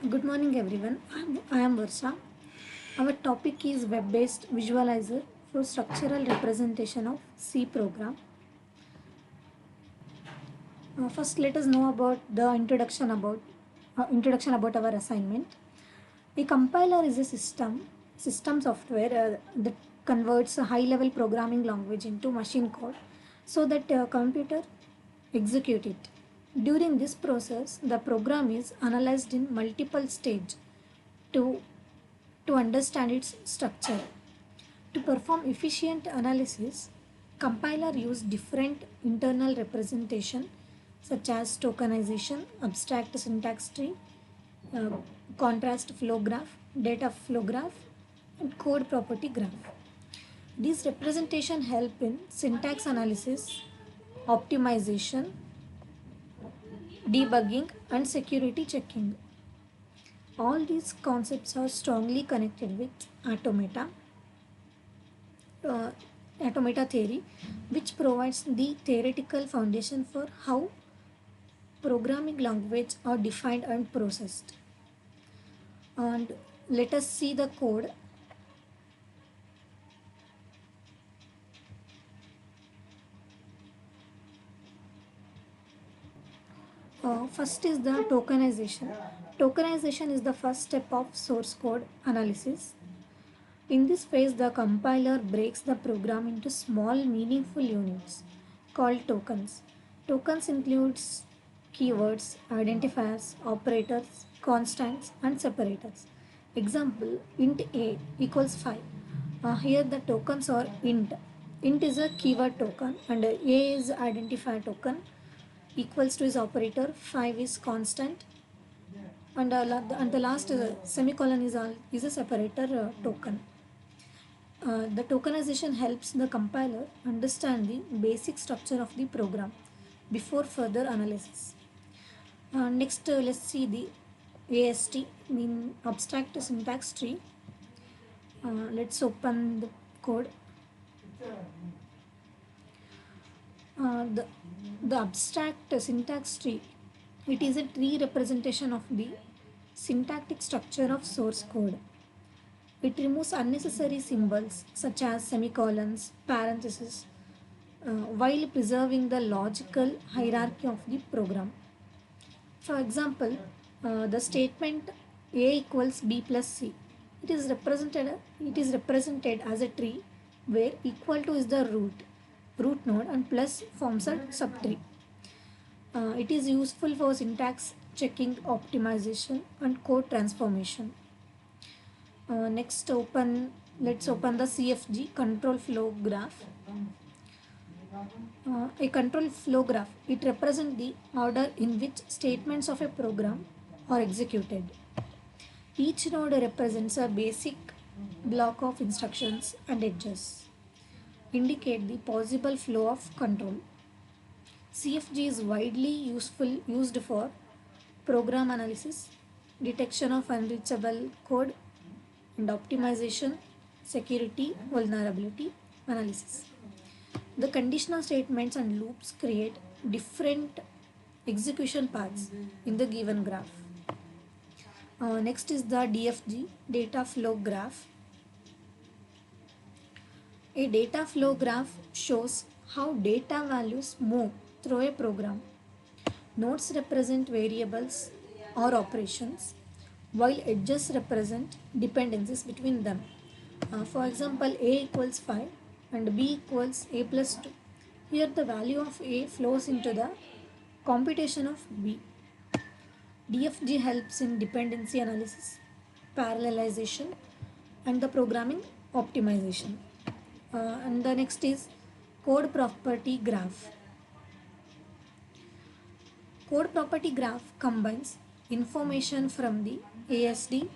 Good morning, everyone. I am Varsha. Our topic is web-based visualizer for structural representation of C program. First, let us know about the introduction about our assignment. A compiler is a system software that converts a high-level programming language into machine code so that a computer execute it. During this process, the program is analyzed in multiple stages to to understand its structure. To perform efficient analysis, compiler use different internal representation such as tokenization, abstract syntax tree, uh, contrast flow graph, data flow graph, and code property graph. These representation help in syntax analysis, optimization, debugging, and security checking. All these concepts are strongly connected with automata uh, automata theory, which provides the theoretical foundation for how programming language are defined and processed. And let us see the code. First is the tokenization. Tokenization is the first step of source code analysis. In this phase, the compiler breaks the program into small, meaningful units called tokens. Tokens includes keywords, identifiers, operators, constants, and separators. Example, int a equals 5. Here the tokens are int. Int is a keyword token and a is identifier token. Equals to is operator, 5 is constant, and the last semicolon is a separator token. The tokenization helps the compiler understand the basic structure of the program before further analysis. Next, let's see the AST, mean abstract syntax tree. Let's open the code. The abstract syntax tree, it is a tree representation of the syntactic structure of source code. It removes unnecessary symbols such as semicolons, parentheses, while preserving the logical hierarchy of the program. For example, the statement A equals B plus C. It is represented as a tree where equal to is the root node, and plus forms a subtree. It is useful for syntax checking, optimization, and code transformation. Let's open the CFG control flow graph. A control flow graph, it represents the order in which statements of a program are executed. Each node represents a basic block of instructions, and edges indicate the possible flow of control. CFG is widely used for program analysis, detection of unreachable code, and optimization, security, vulnerability analysis. The conditional statements and loops create different execution paths in the given graph. Next is the DFG, data flow graph. A data flow graph shows how data values move through a program. Nodes represent variables or operations, while edges represent dependencies between them. For example, A equals 5 and B equals A plus 2. Here the value of A flows into the computation of B. DFG helps in dependency analysis, parallelization, and the programming optimization. And the next is code property graph. Code property graph combines information from the ASD,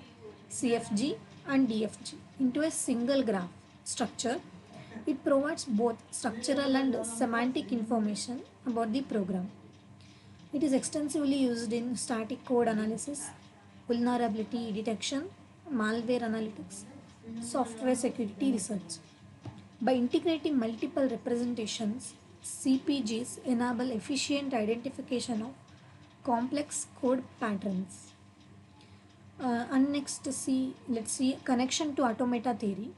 CFG, and DFG into a single graph structure. It provides both structural and semantic information about the program. It is extensively used in static code analysis, vulnerability detection, malware analytics, software security research. By integrating multiple representations, CPGs enable efficient identification of complex code patterns. And next let's see connection to automata theory.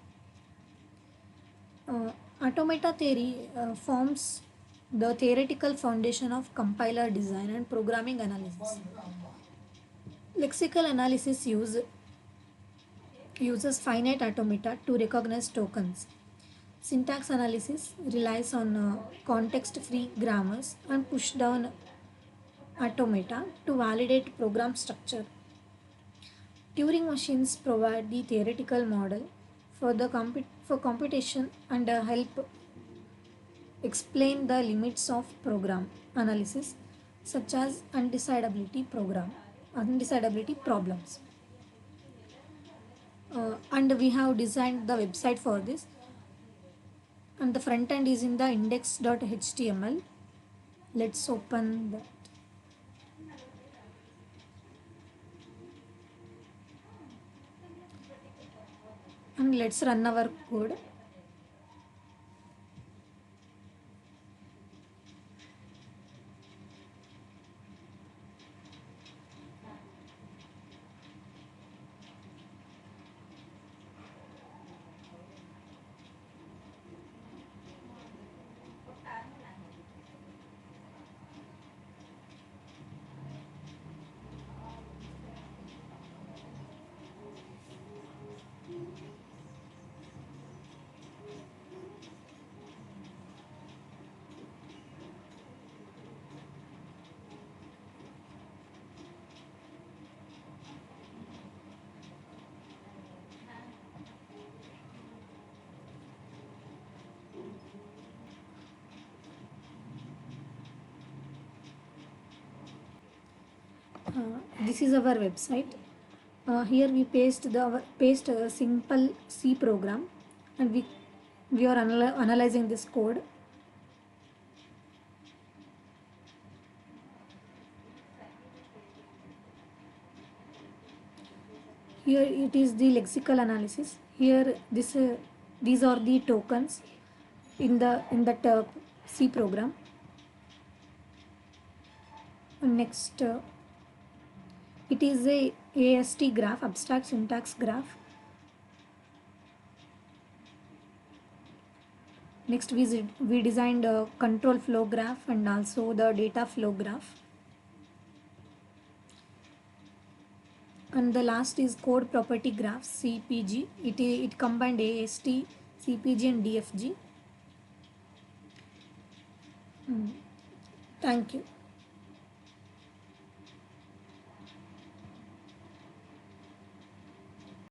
Automata theory forms the theoretical foundation of compiler design and programming analysis. Lexical analysis uses finite automata to recognize tokens. Syntax analysis relies on context-free grammars and push-down automata to validate program structure. Turing machines provide the theoretical model for for computation and help explain the limits of program analysis, such as undecidability problems. And we have designed the website for this, and the front end is in the index.html. Let's open that. And let's run our code. This is our website. Here we paste a simple C program, and we are analyzing this code. Here it is the lexical analysis. Here these are the tokens in that C program. And next, it is a AST graph, abstract syntax graph. Next, we designed a control flow graph and also the data flow graph. And the last is code property graph, CPG. It combined AST, CPG and DFG. Thank you.